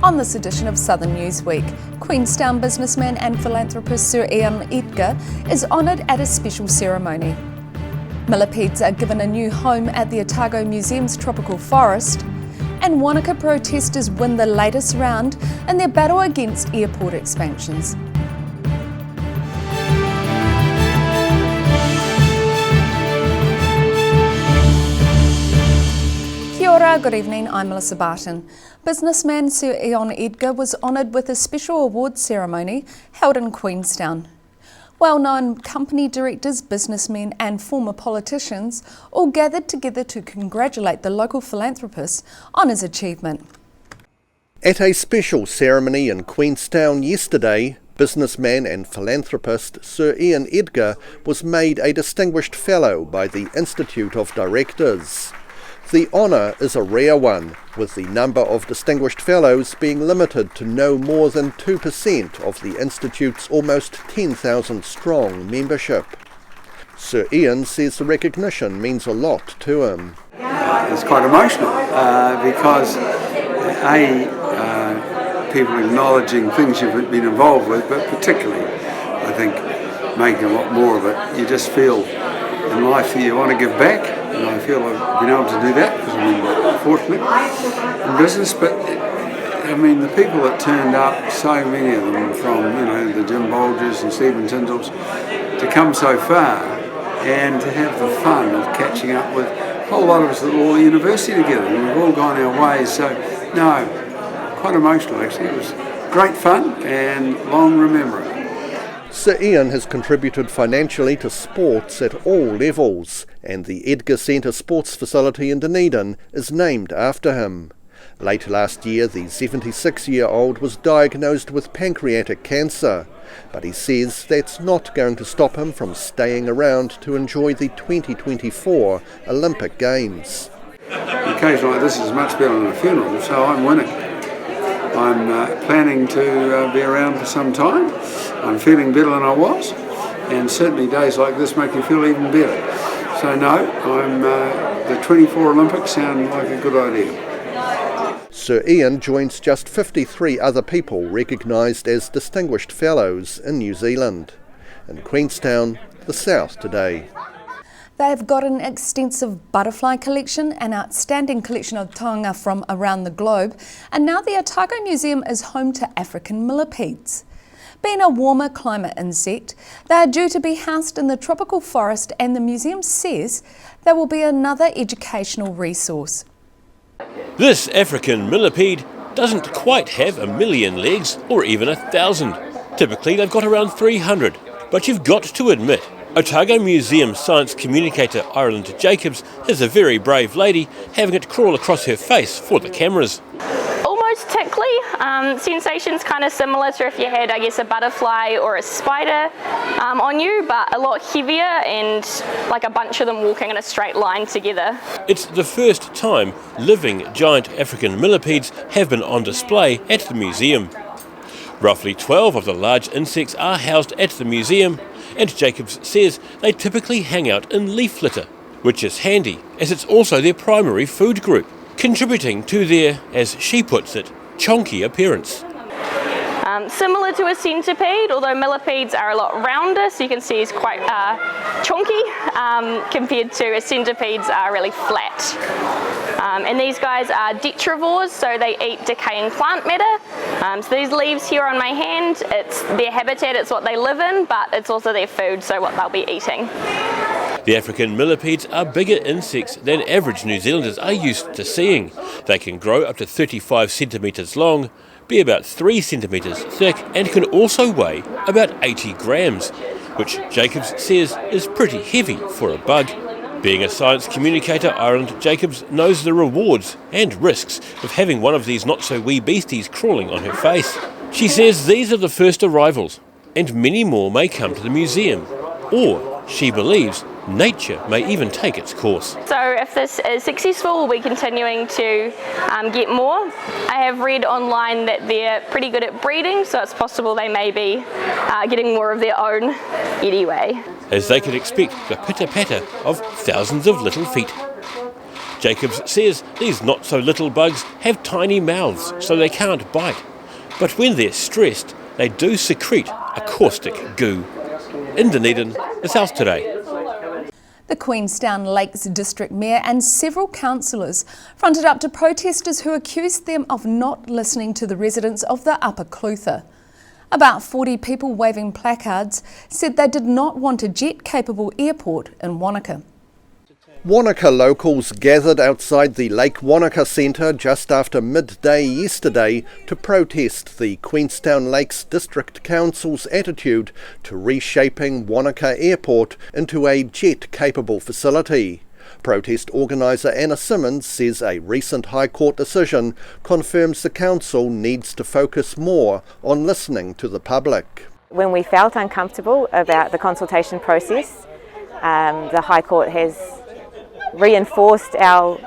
On this edition of Southern Newsweek, Queenstown businessman and philanthropist Sir Ian Edgar is honoured at a special ceremony. Millipedes are given a new home at the Otago Museum's tropical forest, and Wanaka protesters win the latest round in their battle against airport expansions. Kia ora, good evening, I'm Melissa Barton. Businessman Sir Ian Edgar was honoured with a special awards ceremony held in Queenstown. Well-known company directors, businessmen and former politicians all gathered together to congratulate the local philanthropist on his achievement. At a special ceremony in Queenstown yesterday, businessman and philanthropist Sir Ian Edgar was made a Distinguished Fellow by the Institute of Directors. The honour is a rare one, with the number of Distinguished Fellows being limited to no more than 2% of the Institute's almost 10,000 strong membership. Sir Ian says the recognition means a lot to him. It's quite emotional because people acknowledging things you've been involved with, but particularly I think making a lot more of it. You just feel in life that you want to give back. And I feel I've been able to do that because I've been fortunate in business. But I mean, the people that turned up, so many of them from the Jim Bolgers and Stephen Tyndalls, to come so far and to have the fun of catching up with a whole lot of us at all university together. And we've all gone our ways. So no, quite emotional actually. It was great fun and long remembering. Sir Ian has contributed financially to sports at all levels, and the Edgar Centre sports facility in Dunedin is named after him. Late last year, the 76-year-old was diagnosed with pancreatic cancer, but he says that's not going to stop him from staying around to enjoy the 2024 Olympic Games. An occasion like this is much better than a funeral, so I'm winning. I'm planning to be around for some time. I'm feeling better than I was, and certainly days like this make you feel even better. So no, the 24 Olympics sound like a good idea. Sir Ian joins just 53 other people recognised as Distinguished Fellows in New Zealand. In Queenstown, the South today. They have got an extensive butterfly collection, an outstanding collection of taonga from around the globe, and now the Otago Museum is home to African millipedes. Being a warmer climate insect, they are due to be housed in the tropical forest, and the museum says they will be another educational resource. This African millipede doesn't quite have 1 million legs or even 1,000. Typically they've got around 300, but you've got to admit Otago Museum science communicator Ireland Jacobs is a very brave lady, having it crawl across her face for the cameras. Almost tickly. Sensations kind of similar to if you had, I guess, a butterfly or a spider on you, but a lot heavier and like a bunch of them walking in a straight line together. It's the first time living giant African millipedes have been on display at the museum. Roughly 12 of the large insects are housed at the museum, and Jacobs says they typically hang out in leaf litter, which is handy as it's also their primary food group, contributing to their, as she puts it, chonky appearance. Similar to a centipede, although millipedes are a lot rounder, so you can see it's quite chonky compared to centipedes are really flat. And these guys are detrivores, so they eat decaying plant matter. So these leaves here on my hand, it's their habitat, it's what they live in, but it's also their food, so what they'll be eating. The African millipedes are bigger insects than average New Zealanders are used to seeing. They can grow up to 35 centimetres long, be about 3 centimetres thick, and can also weigh about 80 grams, which Jacobs says is pretty heavy for a bug. Being a science communicator, Ireland Jacobs knows the rewards and risks of having one of these not-so-wee beasties crawling on her face. She says these are the first arrivals, and many more may come to the museum, or, she believes, nature may even take its course. So if this is successful, we'll be continuing to get more. I have read online that they're pretty good at breeding, so it's possible they may be getting more of their own anyway. As they could expect the pitter-patter of thousands of little feet. Jacobs says these not-so-little bugs have tiny mouths, so they can't bite. But when they're stressed, they do secrete a caustic goo. In Dunedin, The South Today. The Queenstown Lakes District Mayor and several councillors fronted up to protesters who accused them of not listening to the residents of the Upper Clutha. About 40 people waving placards said they did not want a jet-capable airport in Wanaka. Wanaka locals gathered outside the Lake Wanaka Centre just after midday yesterday to protest the Queenstown Lakes District Council's attitude to reshaping Wanaka Airport into a jet-capable facility. Protest organiser Anna Simmons says a recent High Court decision confirms the council needs to focus more on listening to the public. When we felt uncomfortable about the consultation process, the High Court has reinforced our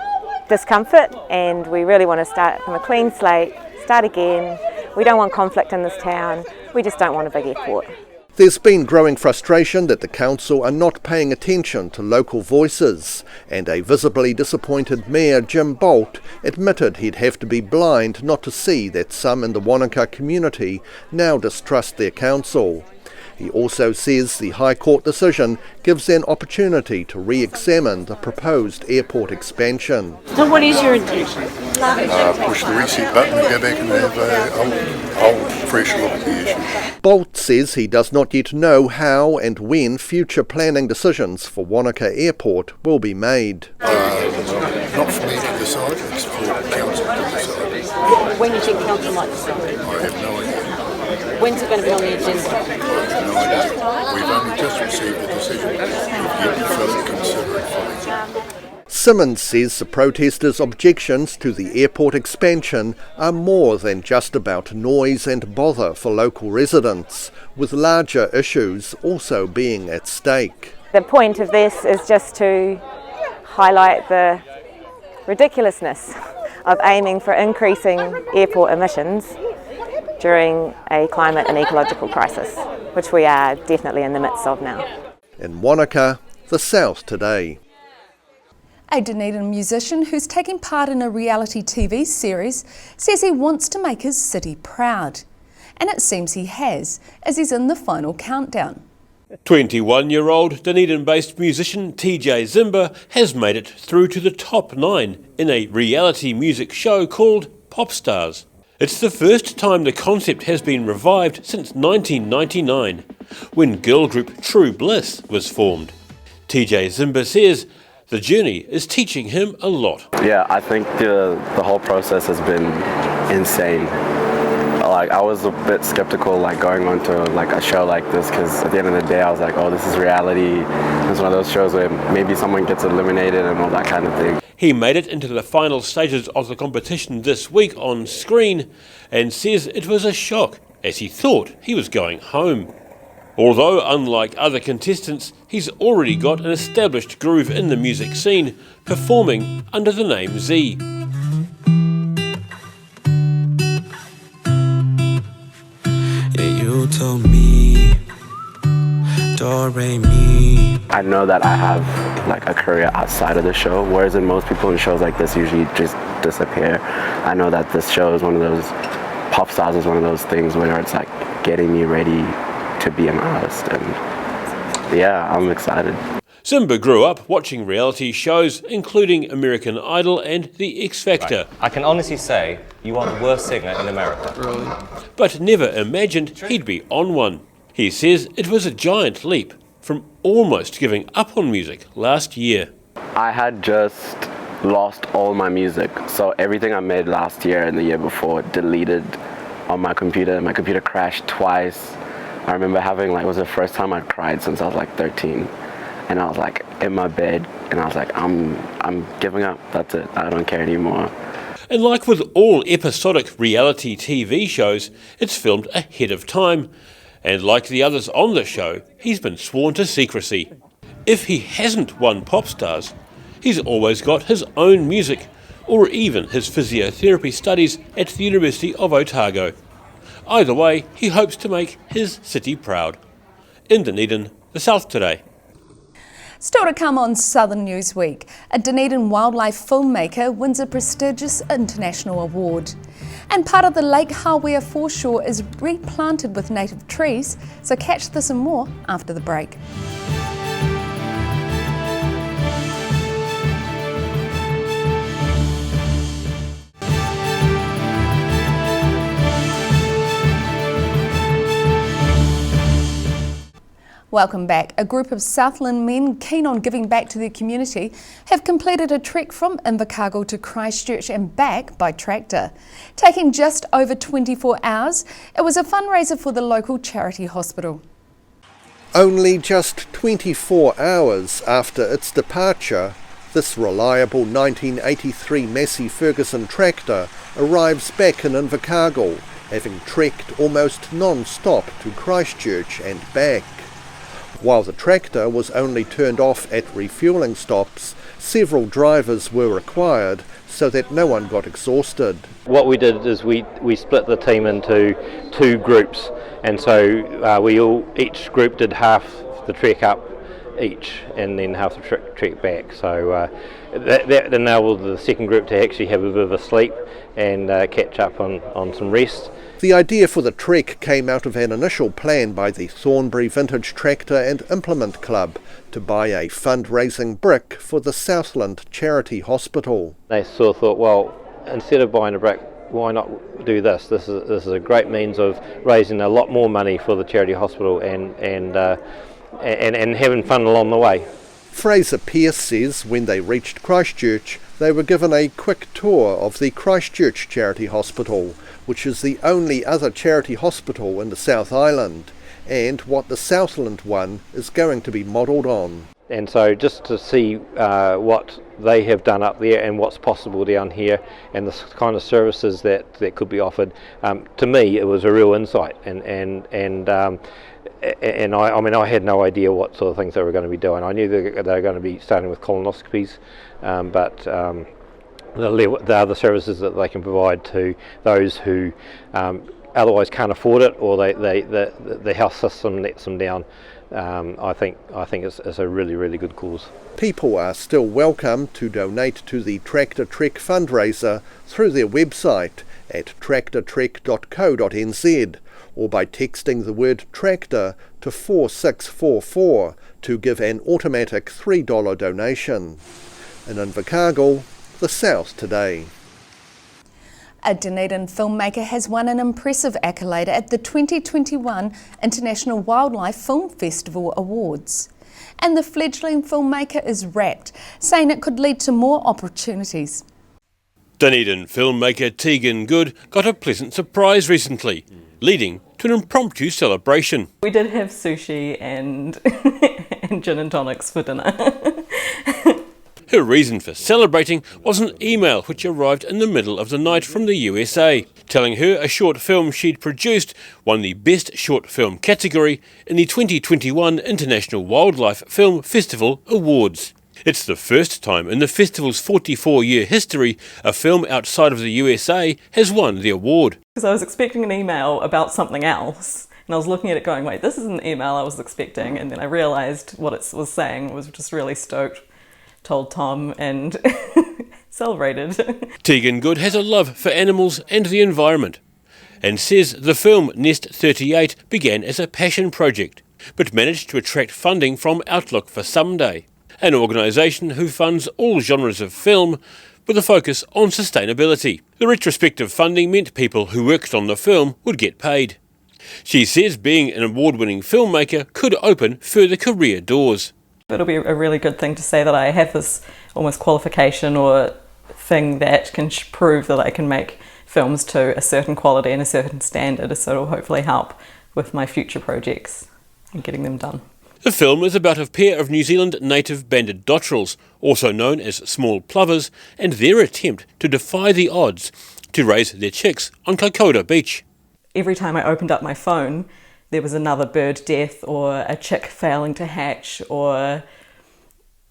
discomfort, and we really want to start from a clean slate, start again. We don't want conflict in this town, we just don't want a big airport. There's been growing frustration that the council are not paying attention to local voices, and a visibly disappointed Mayor Jim Bolt admitted he'd have to be blind not to see that some in the Wanaka community now distrust their council. He also says the High Court decision gives an opportunity to re-examine the proposed airport expansion. So what is your intention? Push the reset button and go back and have a fresh look at the issue. Bolt says he does not yet know how and when future planning decisions for Wanaka Airport will be made. Not for me to decide, it's for council to decide. When do you think council might decide? I have no idea. When's it going to be on the agenda? I have no idea. We've only just received the decision. We've yet to further consider it fully. Simmons says the protesters' objections to the airport expansion are more than just about noise and bother for local residents, with larger issues also being at stake. The point of this is just to highlight the ridiculousness of aiming for increasing airport emissions during a climate and ecological crisis, which we are definitely in the midst of now. In Wanaka, The South Today. A Dunedin musician who's taking part in a reality TV series says he wants to make his city proud. And it seems he has, as he's in the final countdown. 21-year-old Dunedin-based musician TJ Zimba has made it through to the top 9 in a reality music show called Pop Stars. It's the first time the concept has been revived since 1999, when girl group True Bliss was formed. TJ Zimba says the journey is teaching him a lot. Yeah, I think the whole process has been insane. Like, I was a bit skeptical, like, going on to like a show like this, because at the end of the day I was like, oh, this is reality. It's one of those shows where maybe someone gets eliminated and all that kind of thing. He made it into the final stages of the competition this week on screen and says it was a shock, as he thought he was going home. Although, unlike other contestants, he's already got an established groove in the music scene, performing under the name Z. You told me, do, re, mi. I know that I have like a career outside of the show, whereas in most people in shows like this usually just disappear. I know that this show is one of those, Pop Stars is one of those things where it's like getting me ready to be an artist, and yeah, I'm excited. Zimba grew up watching reality shows including American Idol and The X Factor. Right. I can honestly say you are the worst singer in America. Really? But never imagined he'd be on one. He says it was a giant leap from almost giving up on music last year. I had just lost all my music, so everything I made last year and the year before deleted on my computer. My computer crashed twice. I remember having, like, it was the first time I'd cried since I was like 13. And I was like in my bed and I was like, I'm giving up, that's it, I don't care anymore. And like with all episodic reality TV shows, it's filmed ahead of time. And like the others on the show, he's been sworn to secrecy. If he hasn't won Pop Stars, he's always got his own music, or even his physiotherapy studies at the University of Otago. Either way, he hopes to make his city proud. In Dunedin, The South Today. Still to come on Southern Newsweek, a Dunedin wildlife filmmaker wins a prestigious international award. And part of the Lake Hawea foreshore is replanted with native trees, so catch this and more after the break. Welcome back. A group of Southland men keen on giving back to their community have completed a trek from Invercargill to Christchurch and back by tractor. Taking just over 24 hours, it was a fundraiser for the local charity hospital. Only just 24 hours after its departure, this reliable 1983 Massey Ferguson tractor arrives back in Invercargill, having trekked almost non-stop to Christchurch and back. While the tractor was only turned off at refuelling stops, several drivers were required so that no one got exhausted. What we did is we split the team into two groups, and so each group did half the trek up each and then half the trek back. So that enabled the second group to actually have a bit of a sleep and catch up on some rest. The idea for the trek came out of an initial plan by the Thornbury Vintage Tractor and Implement Club to buy a fundraising brick for the Southland Charity Hospital. They sort of thought, well, instead of buying a brick, why not do this? This is a great means of raising a lot more money for the charity hospital and having fun along the way. Fraser Pearce says when they reached Christchurch, they were given a quick tour of the Christchurch Charity Hospital, which is the only other charity hospital in the South Island, and what the Southland one is going to be modelled on. And so just to see what they have done up there and what's possible down here and the kind of services that could be offered, to me it was a real insight. And I had no idea what sort of things they were going to be doing. I knew they were going to be starting with colonoscopies, but the other services that they can provide to those who otherwise can't afford it, or the health system lets them down. I think it's a really, really good cause. People are still welcome to donate to the Tractor Trek fundraiser through their website at tractortrek.co.nz or by texting the word tractor to 4644 to give an automatic $3 donation. In Invercargill, the South Today. A Dunedin filmmaker has won an impressive accolade at the 2021 International Wildlife Film Festival Awards. And the fledgling filmmaker is rapt, saying it could lead to more opportunities. Dunedin filmmaker Tegan Good got a pleasant surprise recently, leading to an impromptu celebration. We did have sushi and gin and tonics for dinner. Her reason for celebrating was an email which arrived in the middle of the night from the USA, telling her a short film she'd produced won the Best Short Film category in the 2021 International Wildlife Film Festival Awards. It's the first time in the festival's 44-year history a film outside of the USA has won the award. Because I was expecting an email about something else, and I was looking at it going, wait, this is an email I was expecting, and then I realised what it was saying. I was just really stoked. Told Tom and celebrated. Tegan Good has a love for animals and the environment and says the film Nest 38 began as a passion project but managed to attract funding from Outlook for Someday, an organisation who funds all genres of film with a focus on sustainability. The retrospective funding meant people who worked on the film would get paid. She says being an award-winning filmmaker could open further career doors. It'll be a really good thing to say that I have this almost qualification or thing that can prove that I can make films to a certain quality and a certain standard, so it'll hopefully help with my future projects and getting them done. The film is about a pair of New Zealand native banded dotterels, also known as small plovers, and their attempt to defy the odds to raise their chicks on Kaikoura Beach. Every time I opened up my phone, there was another bird death or a chick failing to hatch, or,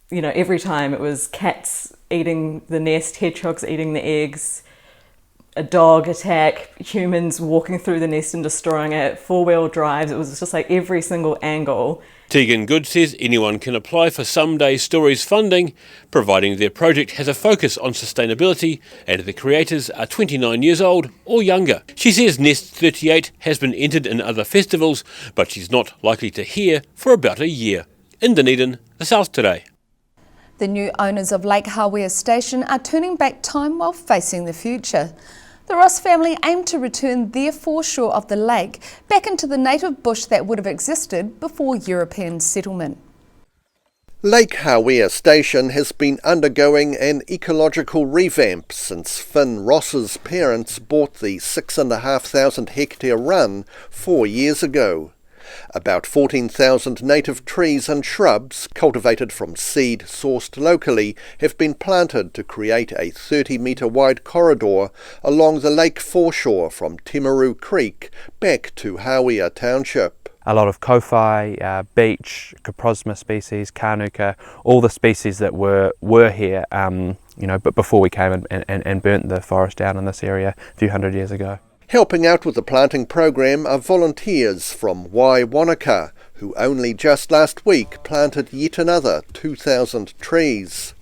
every time it was cats eating the nest, hedgehogs eating the eggs, a dog attack, humans walking through the nest and destroying it, four-wheel drives. It was just like every single angle. Tegan Good says anyone can apply for Someday Stories funding, providing their project has a focus on sustainability and the creators are 29 years old or younger. She says Nest 38 has been entered in other festivals, but she's not likely to hear for about a year. In Dunedin, the South Today. The new owners of Lake Hawea Station are turning back time while facing the future. The Ross family aim to return their foreshore of the lake back into the native bush that would have existed before European settlement. Lake Hawea Station has been undergoing an ecological revamp since Finn Ross's parents bought the 6,500 hectare run 4 years ago. About 14,000 native trees and shrubs, cultivated from seed sourced locally, have been planted to create a 30-metre wide corridor along the lake foreshore from Timaru Creek back to Hawea Township. A lot of kowhai, beech, coprosma species, kānuka, all the species that were here, but before we came and burnt the forest down in this area a few hundred years ago. Helping out with the planting program are volunteers from Wanaka, who only just last week planted yet another 2,000 trees.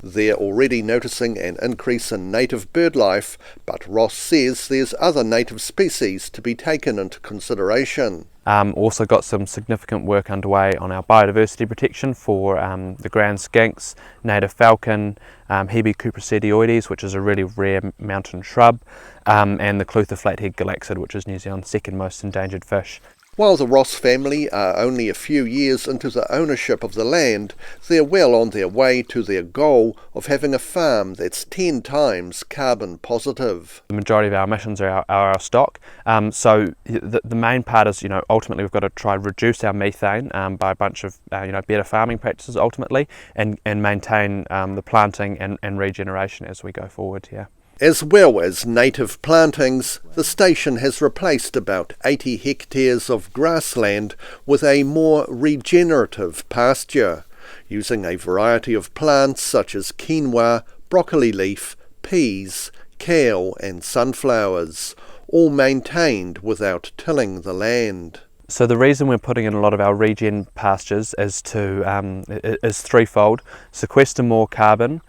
They're already noticing an increase in native bird life, but Ross says there's other native species to be taken into consideration. Also got some significant work underway on our biodiversity protection for the ground skinks, native falcon, Hebe cuprocedioides, which is a really rare mountain shrub, and the Clutha flathead galaxid, which is New Zealand's second most endangered fish. While the Ross family are only a few years into the ownership of the land, they're well on their way to their goal of having a farm that's 10 times carbon positive. The majority of our emissions are our stock, so the main part is, ultimately we've got to try and reduce our methane by a bunch of, better farming practices ultimately, and maintain the planting and regeneration as we go forward here. As well as native plantings, the station has replaced about 80 hectares of grassland with a more regenerative pasture, using a variety of plants such as quinoa, broccoli leaf, peas, kale and sunflowers, all maintained without tilling the land. So the reason we're putting in a lot of our regen pastures is threefold: sequester more carbon,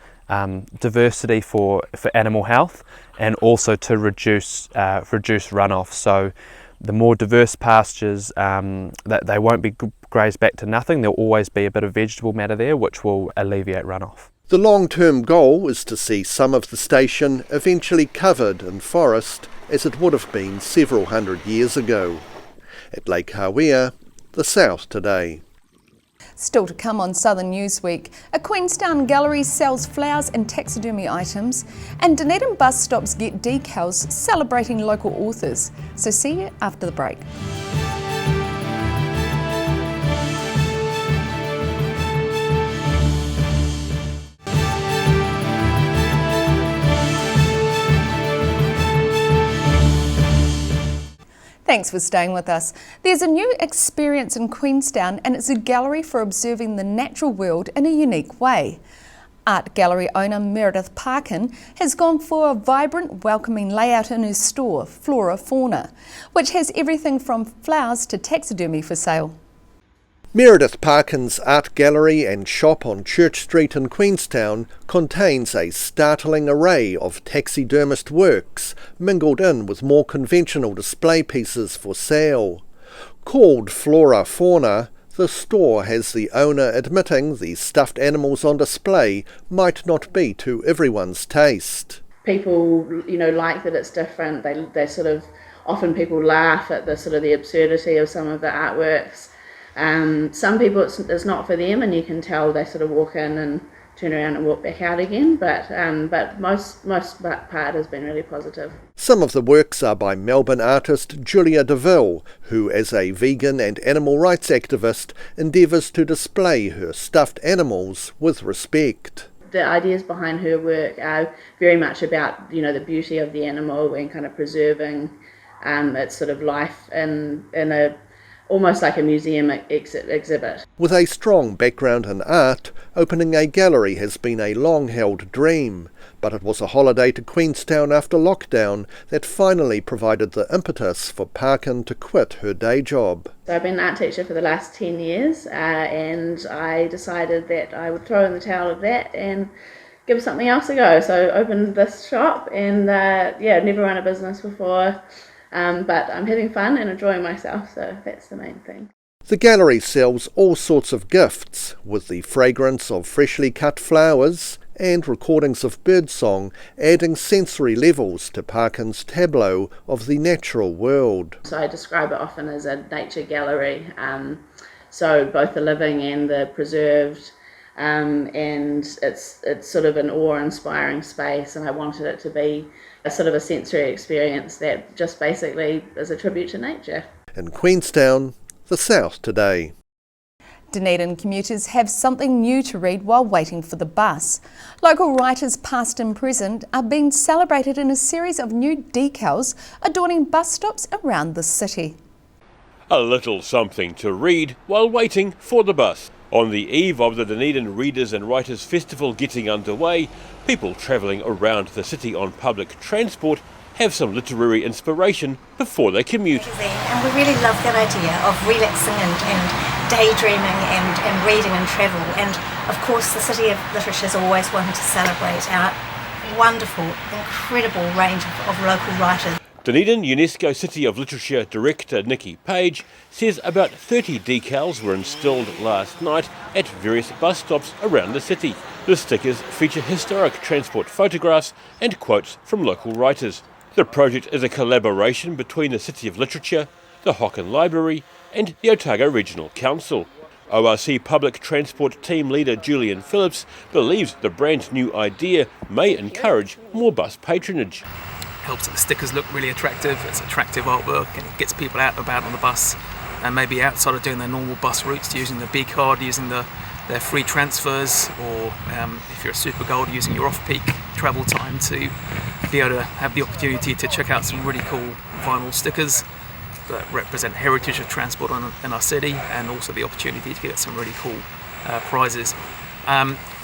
diversity for animal health, and also to reduce runoff. So the more diverse pastures, that they won't be grazed back to nothing. There'll always be a bit of vegetable matter there, which will alleviate runoff. The long-term goal is to see some of the station eventually covered in forest, as it would have been several hundred years ago. At Lake Hawea, the South Today. Still to come on Southern Newsweek, a Queenstown Gallery sells flowers and taxidermy items, and Dunedin bus stops get decals celebrating local authors. So see you after the break. Thanks for staying with us. There's a new experience in Queenstown, and it's a gallery for observing the natural world in a unique way. Art gallery owner Meredith Parkin has gone for a vibrant, welcoming layout in her store, Flora Fauna, which has everything from flowers to taxidermy for sale. Meredith Parkin's art gallery and shop on Church Street in Queenstown contains a startling array of taxidermist works mingled in with more conventional display pieces for sale. Called Flora Fauna, the store has the owner admitting the stuffed animals on display might not be to everyone's taste. People, like that it's different. They sort of, often people laugh at the absurdity of some of the artworks. Some people it's not for them, and you can tell they sort of walk in and turn around and walk back out again, but most part has been really positive. Some of the works are by Melbourne artist Julia Deville, who as a vegan and animal rights activist endeavours to display her stuffed animals with respect. The ideas behind her work are very much about the beauty of the animal and kind of preserving its sort of life in a almost like a museum exhibit. With a strong background in art, opening a gallery has been a long-held dream, but it was a holiday to Queenstown after lockdown that finally provided the impetus for Parkin to quit her day job. So I've been an art teacher for the last 10 years and I decided that I would throw in the towel of that and give something else a go. So I opened this shop and never run a business before. But I'm having fun and enjoying myself, so that's the main thing. The gallery sells all sorts of gifts, with the fragrance of freshly cut flowers and recordings of birdsong adding sensory levels to Parkin's tableau of the natural world. So I describe it often as a nature gallery, so both the living and the preserved, and it's sort of an awe-inspiring space, and I wanted it to be a sort of a sensory experience that just basically is a tribute to nature. In Queenstown, the South today. Dunedin commuters have something new to read while waiting for the bus. Local writers past and present are being celebrated in a series of new decals adorning bus stops around the city. A little something to read while waiting for the bus. On the eve of the Dunedin Readers and Writers Festival getting underway, people travelling around the city on public transport have some literary inspiration before they commute. And we really love that idea of relaxing and daydreaming and reading and travel. And of course the City of Literature has always wanted to celebrate our wonderful, incredible range of local writers. Dunedin UNESCO City of Literature Director Nikki Page says about 30 decals were installed last night at various bus stops around the city. The stickers feature historic transport photographs and quotes from local writers. The project is a collaboration between the City of Literature, the Hocken Library and the Otago Regional Council. ORC Public Transport Team Leader Julian Phillips believes the brand new idea may encourage more bus patronage. Helps that the stickers look really attractive, it's attractive artwork and it gets people out and about on the bus and maybe outside of doing their normal bus routes, using the B card, using their free transfers, or if you're a super gold, using your off-peak travel time to be able to have the opportunity to check out some really cool vinyl stickers that represent heritage of transport in our city, and also the opportunity to get some really cool prizes.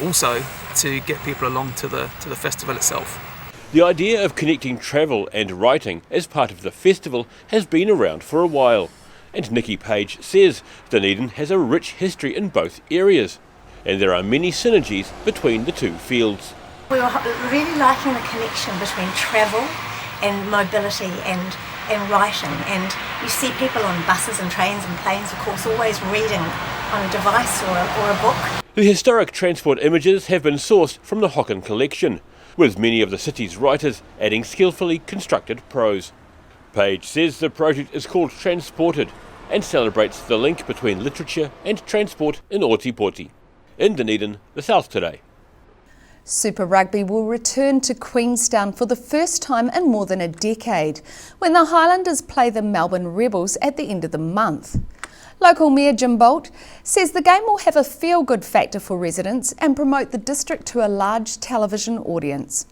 Also to get people along to the festival itself. The idea of connecting travel and writing as part of the festival has been around for a while, and Nikki Page says Dunedin has a rich history in both areas, and there are many synergies between the two fields. We were really liking the connection between travel and mobility and writing, and you see people on buses and trains and planes, of course, always reading on a device or a book. The historic transport images have been sourced from the Hocken collection, with many of the city's writers adding skillfully constructed prose. Page says the project is called Transported and celebrates the link between literature and transport in Ōtepoti. In Dunedin, the South today. Super Rugby will return to Queenstown for the first time in more than a decade, when the Highlanders play the Melbourne Rebels at the end of the month. Local Mayor Jim Bolt says the game will have a feel-good factor for residents and promote the district to a large television audience.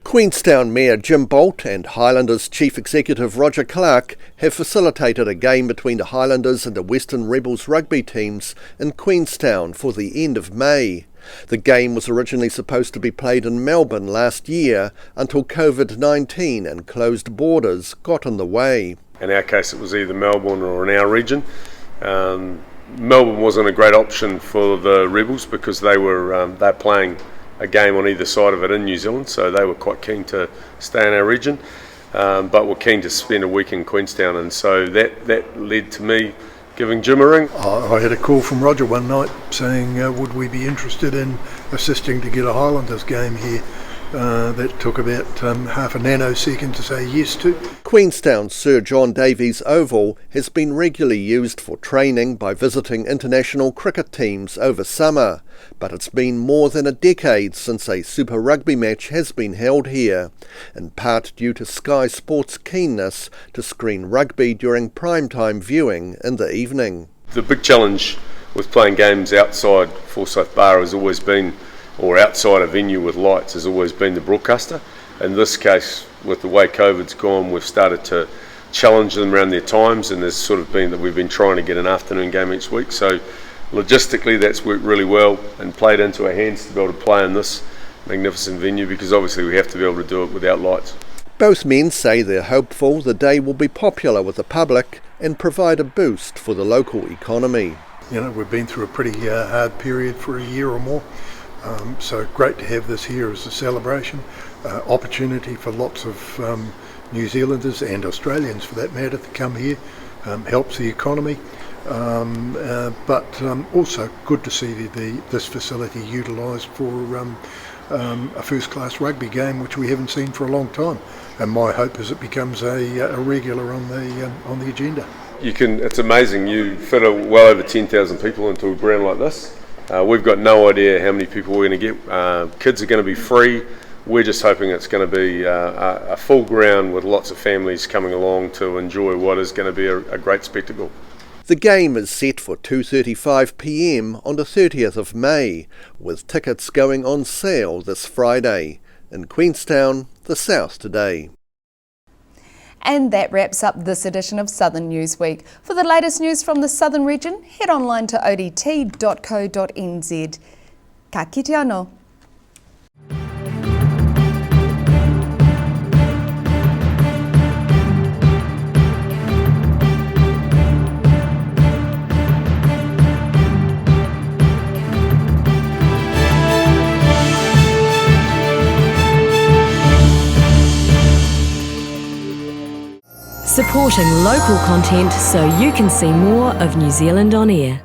Queenstown Mayor Jim Bolt and Highlanders Chief Executive Roger Clark have facilitated a game between the Highlanders and the Western Rebels rugby teams in Queenstown for the end of May. The game was originally supposed to be played in Melbourne last year until COVID-19 and closed borders got in the way. In our case it was either Melbourne or in our region. Melbourne wasn't a great option for the Rebels because they're playing a game on either side of it in New Zealand, so they were quite keen to stay in our region, but were keen to spend a week in Queenstown, and so that led to me giving Jim a ring. I had a call from Roger one night saying would we be interested in assisting to get a Highlanders game here. That took about half a nanosecond to say yes to. Queenstown Sir John Davies Oval has been regularly used for training by visiting international cricket teams over summer, but it's been more than a decade since a Super Rugby match has been held here, in part due to Sky Sports' keenness to screen rugby during primetime viewing in the evening. The big challenge with playing games outside Forsyth Bar has always been, or outside a venue with lights, has always been the broadcaster. In this case, with the way COVID's gone, we've started to challenge them around their times, and there's sort of been that we've been trying to get an afternoon game each week. So logistically that's worked really well and played into our hands to be able to play in this magnificent venue, because obviously we have to be able to do it without lights. Both men say they're hopeful the day will be popular with the public and provide a boost for the local economy. You know, we've been through a pretty hard period for a year or more, so great to have this here as a celebration, opportunity for lots of New Zealanders and Australians for that matter to come here, helps the economy, but also good to see this facility utilised for a first-class rugby game, which we haven't seen for a long time, and my hope is it becomes a regular on the agenda. It's amazing, you fit well over 10,000 people into a ground like this. We've got no idea how many people we're going to get. Kids are going to be free. We're just hoping it's going to be a full ground with lots of families coming along to enjoy what is going to be a great spectacle. The game is set for 2:35 p.m. on the 30th of May, with tickets going on sale this Friday. In Queenstown, the South Today. And that wraps up this edition of Southern Newsweek. For the latest news from the Southern region, head online to odt.co.nz. Ka kite anō. Supporting local content so you can see more of New Zealand on air.